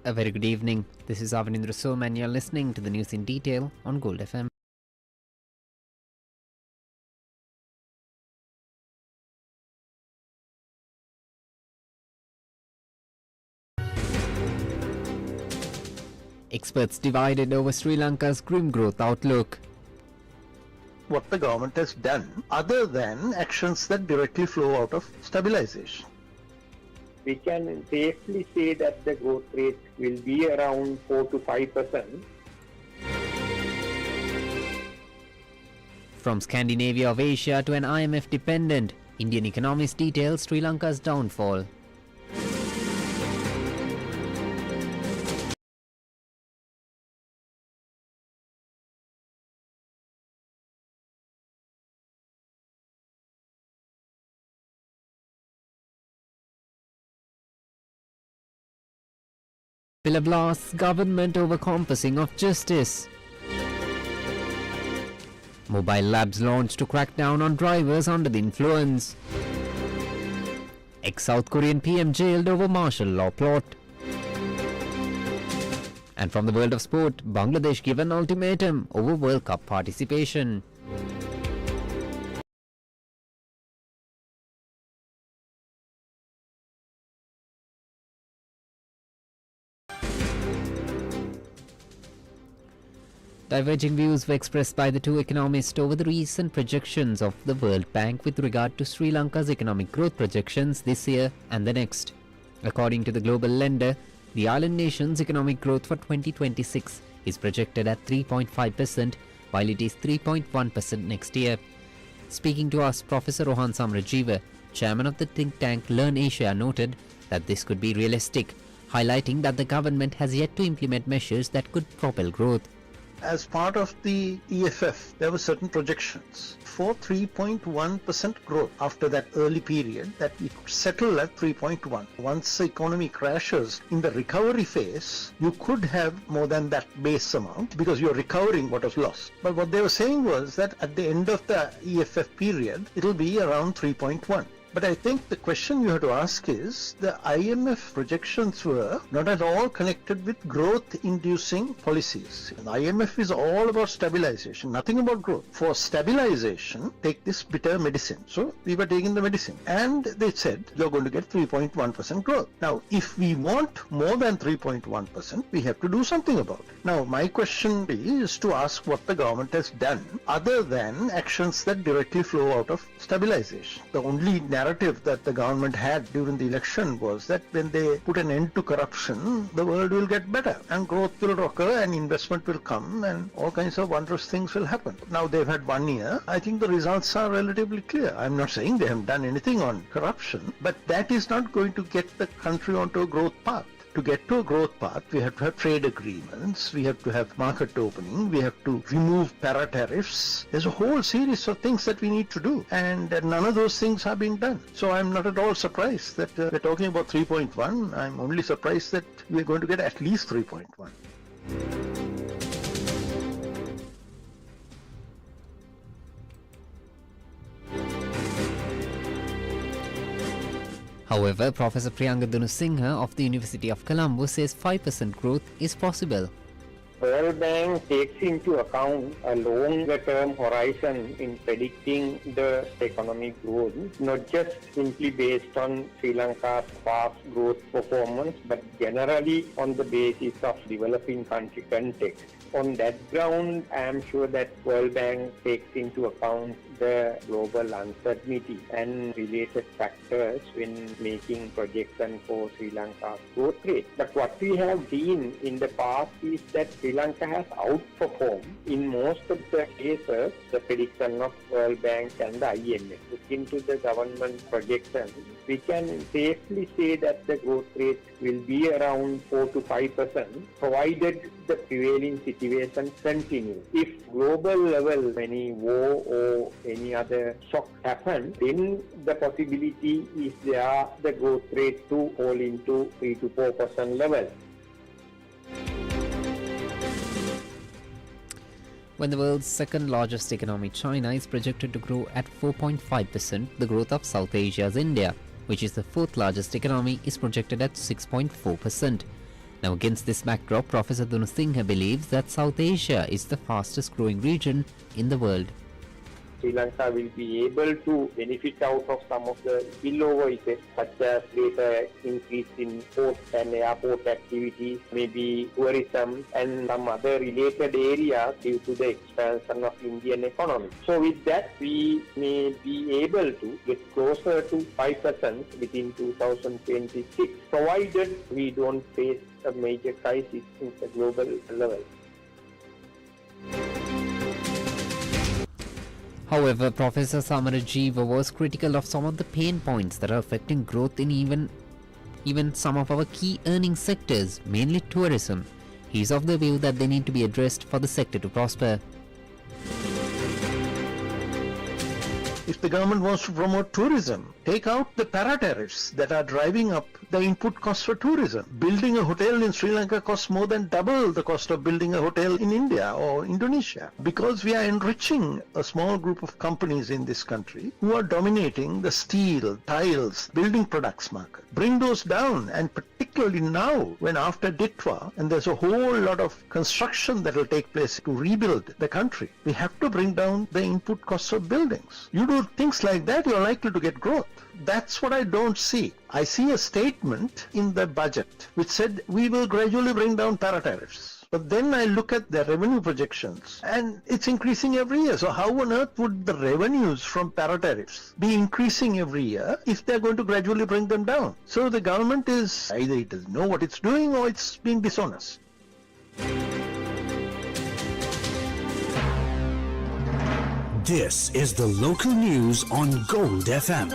A very good evening. This is Avanindra Som and you're listening to the news in detail on Gold FM. Experts divided over Sri Lanka's grim growth outlook. What the government has done other than actions that directly flow out of stabilization. We can safely say that the growth rate will be around 4 to 5%. From Scandinavia of Asia to an IMF dependent, Indian economists detail Sri Lanka's downfall. Villa blasts government over compassing of justice. Mobile labs launched to crack down on drivers under the influence. Ex-South Korean PM jailed over martial law plot. And from the world of sport, Bangladesh given ultimatum over World Cup participation. Diverging views were expressed by the two economists over the recent projections of the World Bank with regard to Sri Lanka's economic growth projections this year and the next. According to the global lender, the island nation's economic growth for 2026 is projected at 3.5%, while it is 3.1% next year. Speaking to us, Professor Rohan Samrajiva, chairman of the think tank Learn Asia, noted that this could be realistic, highlighting that the government has yet to implement measures that could propel growth. As part of the EFF, there were certain projections for 3.1% growth after that early period that it could settle at 3.1. Once the economy crashes in the recovery phase, you could have more than that base amount because you're recovering what was lost. But what they were saying was that at the end of the EFF period, it'll be around 3.1. But I think the question you have to ask is, the IMF projections were not at all connected with growth-inducing policies. The IMF is all about stabilization, nothing about growth. For stabilization, take this bitter medicine. So we were taking the medicine and they said, you're going to get 3.1% growth. Now, if we want more than 3.1%, we have to do something about it. Now, my question is to ask what the government has done other than actions that directly flow out of stabilization. The only narrative that the government had during the election was that when they put an end to corruption, the world will get better and growth will occur and investment will come and all kinds of wondrous things will happen. Now they've had 1 year. I think the results are relatively clear. I'm not saying they haven't done anything on corruption, but that is not going to get the country onto a growth path. To get to a growth path, we have to have trade agreements, we have to have market opening, we have to remove para-tariffs. There's a whole series of things that we need to do, and none of those things are being done. So I'm not at all surprised that we're talking about 3.1. I'm only surprised that we're going to get at least 3.1. However, Professor Priyanka Singha of the University of Colombo says 5% growth is possible. World Bank takes into account a longer-term horizon in predicting the economic growth, not just simply based on Sri Lanka's past growth performance, but generally on the basis of developing country context. On that ground, I am sure that World Bank takes into account the global uncertainty and related factors when making projection for Sri Lanka's growth rate. But what we have seen in the past is that Sri Lanka has outperformed in most of the cases the prediction of World Bank and the IMF. Looking to the government projection, we can safely say that the growth rate will be around 4 to 5%, provided the prevailing situation continues. If global level any war or any other shock happen, then the possibility is there the growth rate to fall into 3 to 4% level. When the world's second largest economy, China, is projected to grow at 4.5%, the growth of South Asia's India, which is the fourth largest economy, is projected at 6.4%. Now, against this backdrop, Professor Dunusinghe believes that South Asia is the fastest growing region in the world. Sri Lanka will be able to benefit out of some of the spillover effects, such as greater increase in port and airport activity, maybe tourism and some other related areas due to the expansion of Indian economy. So with that, we may be able to get closer to 5% within 2026, provided we don't face a major crisis in the global level. However, Professor Samarajiva was critical of some of the pain points that are affecting growth in even some of our key earning sectors, mainly tourism. He is of the view that they need to be addressed for the sector to prosper. If the government wants to promote tourism, take out the para-tariffs that are driving up the input costs for tourism. Building a hotel in Sri Lanka costs more than double the cost of building a hotel in India or Indonesia, because we are enriching a small group of companies in this country who are dominating the steel, tiles, building products market. Bring those down, and particularly now when after Ditwa and there's a whole lot of construction that will take place to rebuild the country, we have to bring down the input costs of buildings. You do things like that, you're likely to get growth. That's what I don't see. I see a statement in the budget which said we will gradually bring down para-tariffs. But then I look at the revenue projections and it's increasing every year. So how on earth would the revenues from para-tariffs be increasing every year if they're going to gradually bring them down? So the government is either it doesn't know what it's doing or it's being dishonest. This is the local news on Gold FM.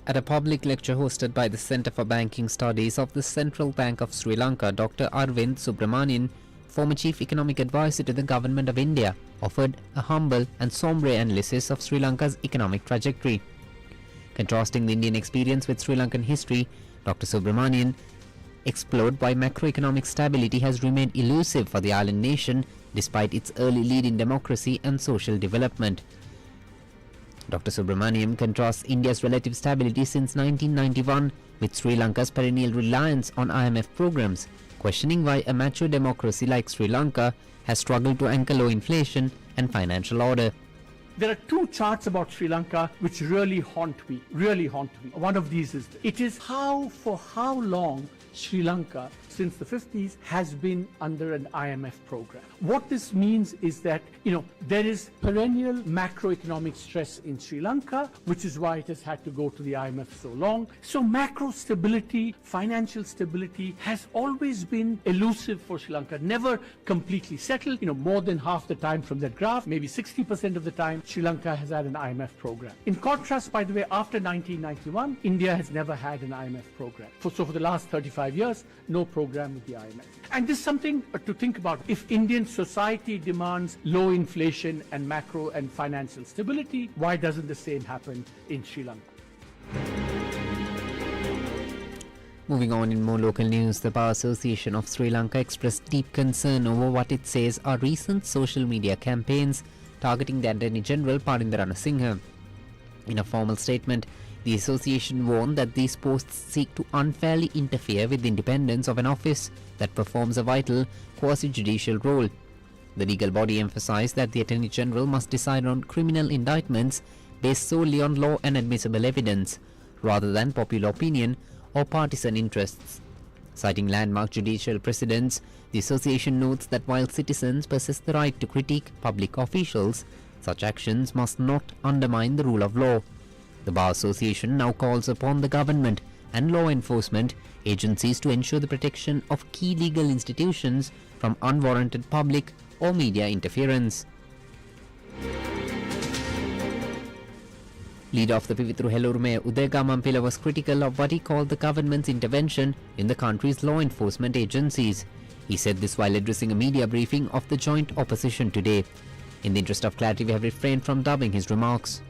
At a public lecture hosted by the Centre for Banking Studies of the Central Bank of Sri Lanka, Dr. Arvind Subramanian, former Chief Economic Advisor to the Government of India, offered a humble and sombre analysis of Sri Lanka's economic trajectory. Contrasting the Indian experience with Sri Lankan history, Dr. Subramanian explored why macroeconomic stability has remained elusive for the island nation despite its early lead in democracy and social development. Dr. Subramaniam contrasts India's relative stability since 1991 with Sri Lanka's perennial reliance on IMF programs, questioning why a mature democracy like Sri Lanka has struggled to anchor low inflation and financial order. There are two charts about Sri Lanka which really haunt me. One of these is, it is for how long Sri Lanka, since the 50s, has been under an IMF program. What this means is that, there is perennial macroeconomic stress in Sri Lanka, which is why it has had to go to the IMF so long. So macro stability, financial stability has always been elusive for Sri Lanka, never completely settled. More than half the time from that graph, maybe 60% of the time, Sri Lanka has had an IMF program. In contrast, by the way, after 1991, India has never had an IMF program. So for the last 35 years, no program with the IMF. And this is something to think about. If Indian society demands low inflation and macro and financial stability, why doesn't the same happen in Sri Lanka? Moving on in more local news, the Bar Association of Sri Lanka expressed deep concern over what it says are recent social media campaigns targeting the Attorney General Parinda Ranasinghe. In a formal statement, the association warned that these posts seek to unfairly interfere with the independence of an office that performs a vital quasi-judicial role. The legal body emphasized that the Attorney General must decide on criminal indictments based solely on law and admissible evidence, rather than popular opinion or partisan interests. Citing landmark judicial precedents, the association notes that while citizens possess the right to critique public officials, such actions must not undermine the rule of law. The Bar Association now calls upon the government and law enforcement agencies to ensure the protection of key legal institutions from unwarranted public or media interference. Leader of the Pivitru Hellur Mayor Udega Mampila was critical of what he called the government's intervention in the country's law enforcement agencies. He said this while addressing a media briefing of the joint opposition today. In the interest of clarity, we have refrained from dubbing his remarks.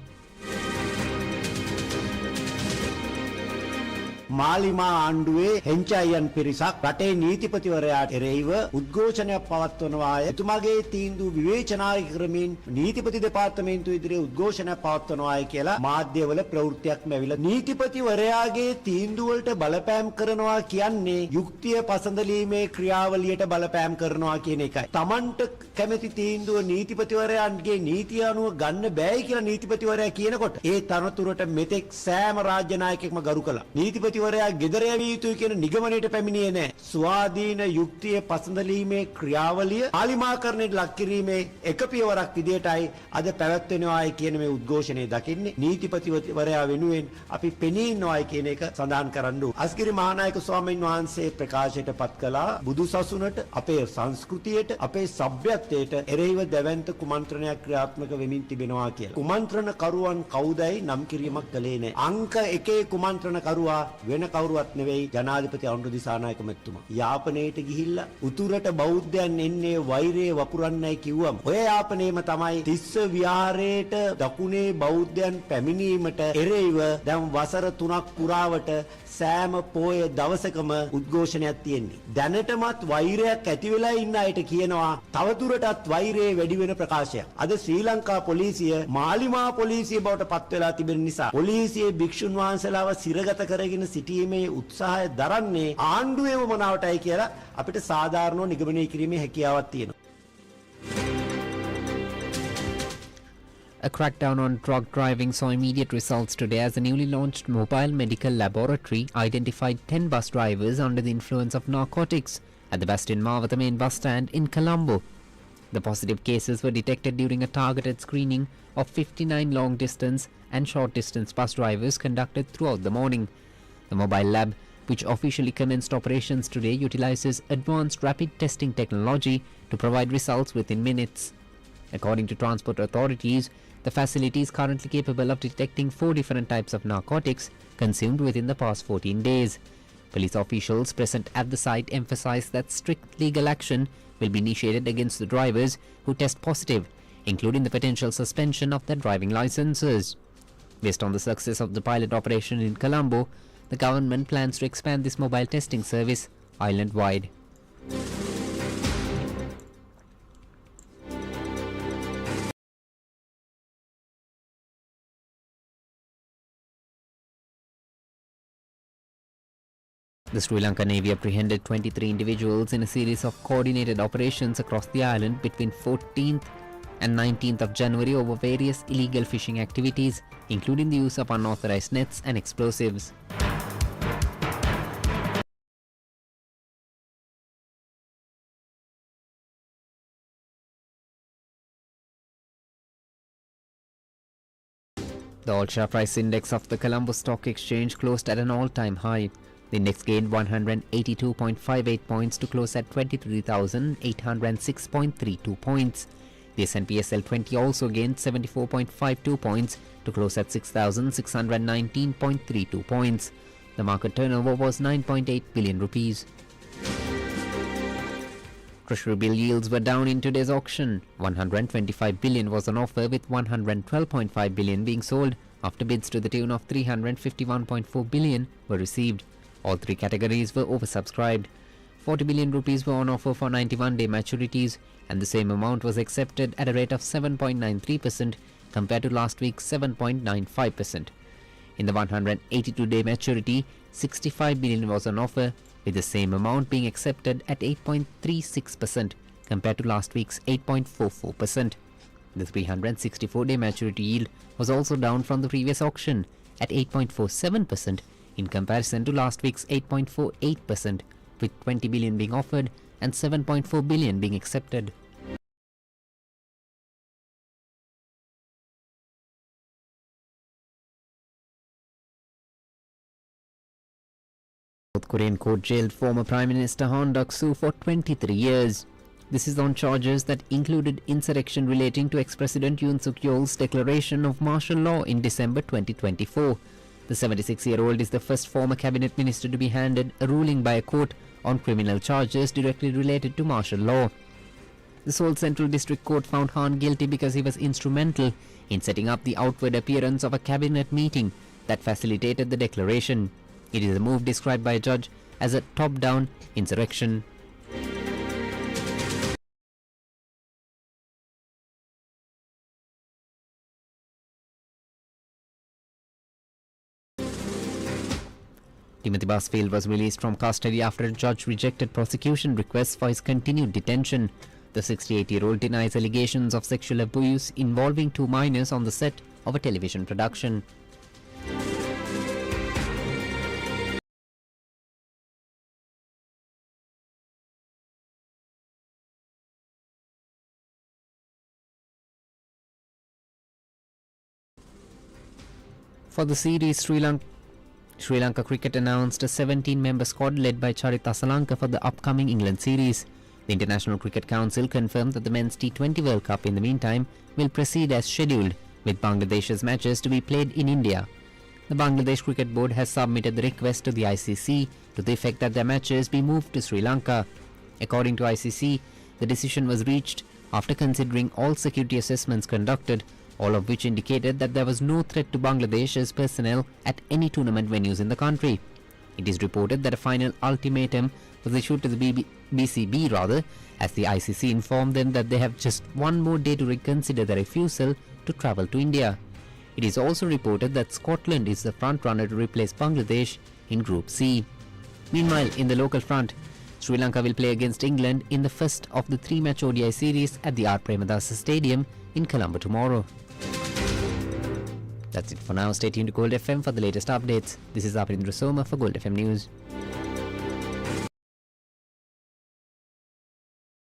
මාලිමා ආණ්ඩුවේ හෙන්චායන් පිරිසක් රටේ නීතිපතිවරයාට එරෙහිව උද්ඝෝෂණයක් පවත්වනවාය. එතුමාගේ තීන්දුව විවේචනා කරමින් නීතිපති දෙපාර්තමේන්තුව ඉදිරියේ උද්ඝෝෂණයක් පවත්වනවාය කියලා මාධ්‍යවල ප්‍රවෘත්තියක්ම ඇවිල්ලා. නීතිපතිවරයාගේ තීන්දුව වලට බලපෑම් කරනවා කියන්නේ යුක්තිය පසඳලීමේ ක්‍රියාවලියට බලපෑම් කරනවා කියන එකයි. Tamanට කැමැති තීන්දුව නීතිපතිවරයාගේ නීතිය අනුව ගන්න බෑයි කියලා නීතිපතිවරයා කියනකොට ඒ තනතුරට මෙතෙක් සෑම රාජ්‍ය නායකයෙක්ම ගරු කළා. නීතිපතිවරයා ගෙදර යවිය යුතුයි කියන නිගමනයට පැමිණියේ නැහැ. ස්වාධීන යුක්තිය පසඳලීමේ ක්‍රියාවලිය ආලිමාකරණයට ලක් කිරීමේ එක පියවරක් විදියටයි අද පැවැත්වෙනවායි කියන මේ උද්ඝෝෂණය දකින්නේ. නීතිපතිවරයා වෙනුවෙන් අපි පෙනී ඉන්නවායි කියන එක සඳහන් කරන්න ඕන. අස්ගිරි මහානායක ස්වාමීන් වහන්සේ ප්‍රකාශයට පත් කළා බුදුසසුනට අපේ සංස්කෘතියට අපේ සભ્યත්වයට එරෙහිව දැවැන්ත කුමන්ත්‍රණයක් ක්‍රියාත්මක වෙමින් තිබෙනවා කියලා. කුමන්ත්‍රණ කරුවන් කවුදයි නම් කිරීමක් කළේ නැහැ. අංක 1 කුමන්ත්‍රණ කරුවා වෙන කවුරුවත් නෙවෙයි ජනාධිපති අනුර දිසානායක මැතිතුමා. යාපනයට ගිහිල්ලා උතුරට බෞද්ධයන් එන්නේ වෛරය වපුරන්නයි කිව්වම ඔය යාපනයේම තමයි තිස්ස විහාරයට දකුණේ බෞද්ධයන් පැමිණීමට එරෙහිව දැන් වසර 3ක් පුරාවට සෑම පෝය දවසකම උද්ඝෝෂණයක් තියෙන්නේ. දැනටමත් වෛරයක් ඇති වෙලා ඉන්න අයට කියනවා තවදුරටත් වෛරය වැඩි වෙන ප්‍රකාශයක්. අද ශ්‍රී ලංකා පොලිසිය මාලිමා පොලිසිය බවට පත් වෙලා තිබෙන නිසා පොලිසියේ භික්ෂුන් වහන්සේලාව සිරගත කරගෙන සිටීමේ උත්සාහය දරන්නේ ආණ්ඩුවේම මනාවටයි කියලා අපිට සාධාරණව නිගමනය කිරීමේ හැකියාවක් තියෙනවා. A crackdown on drug driving saw immediate results today as a newly launched mobile medical laboratory identified 10 bus drivers under the influence of narcotics at the Bastion Mawatha main bus stand in Colombo. The positive cases were detected during a targeted screening of 59 long-distance and short-distance bus drivers conducted throughout the morning. The mobile lab, which officially commenced operations today, utilizes advanced rapid testing technology to provide results within minutes. According to transport authorities, the facility is currently capable of detecting 4 different types of narcotics consumed within the past 14 days. Police officials present at the site emphasized that strict legal action will be initiated against the drivers who test positive, including the potential suspension of their driving licenses. Based on the success of the pilot operation in Colombo, the government plans to expand this mobile testing service island-wide. The Sri Lanka Navy apprehended 23 individuals in a series of coordinated operations across the island between 14th and 19th of January over various illegal fishing activities, including the use of unauthorized nets and explosives. The all-share price index of the Colombo Stock Exchange closed at an all-time high. The index gained 182.58 points to close at 23,806.32 points. The S&P SL20 also gained 74.52 points to close at 6,619.32 points. The market turnover was 9.8 billion rupees. Treasury bill yields were down in today's auction. 125 billion was on offer, with 112.5 billion being sold after bids to the tune of 351.4 billion were received. All three categories were oversubscribed. 40 billion rupees were on offer for 91-day maturities, and the same amount was accepted at a rate of 7.93% compared to last week's 7.95%. In the 182-day maturity, 65 billion was on offer, with the same amount being accepted at 8.36% compared to last week's 8.44%. The 364-day maturity yield was also down from the previous auction at 8.47% in comparison to last week's 8.48%, with 20 billion being offered and 7.4 billion being accepted. South Korean court jailed former Prime Minister Han Duck-soo for 23 years. This is on charges that included insurrection relating to ex-President Yoon Suk-yeol's declaration of martial law in December 2024. The 76-year-old is the first former cabinet minister to be handed a ruling by a court on criminal charges directly related to martial law. The Seoul Central District Court found Han guilty because he was instrumental in setting up the outward appearance of a cabinet meeting that facilitated the declaration. It is a move described by a judge as a top-down insurrection. Timothy Busfield was released from custody after a judge rejected prosecution requests for his continued detention. The 68-year-old denies allegations of sexual abuse involving 2 minors on the set of a television production. For the series, Sri Lanka Cricket announced a 17-member squad led by Charit Asalanka for the upcoming England series. The International Cricket Council confirmed that the Men's T20 World Cup in the meantime will proceed as scheduled, with Bangladesh's matches to be played in India. The Bangladesh Cricket Board has submitted the request to the ICC to the effect that their matches be moved to Sri Lanka. According to ICC, the decision was reached after considering all security assessments conducted, all of which indicated that there was no threat to Bangladesh's personnel at any tournament venues in the country. It is reported that a final ultimatum was issued to the BCB as the ICC informed them that they have just one more day to reconsider their refusal to travel to India. It is also reported that Scotland is the front-runner to replace Bangladesh in Group C. Meanwhile, in the local front, Sri Lanka will play against England in the first of the 3-match ODI series at the R. Premadasa Stadium in Colombo tomorrow. That's it for now. Stay tuned to Gold FM for the latest updates. This is Apirindra Soma for Gold FM News.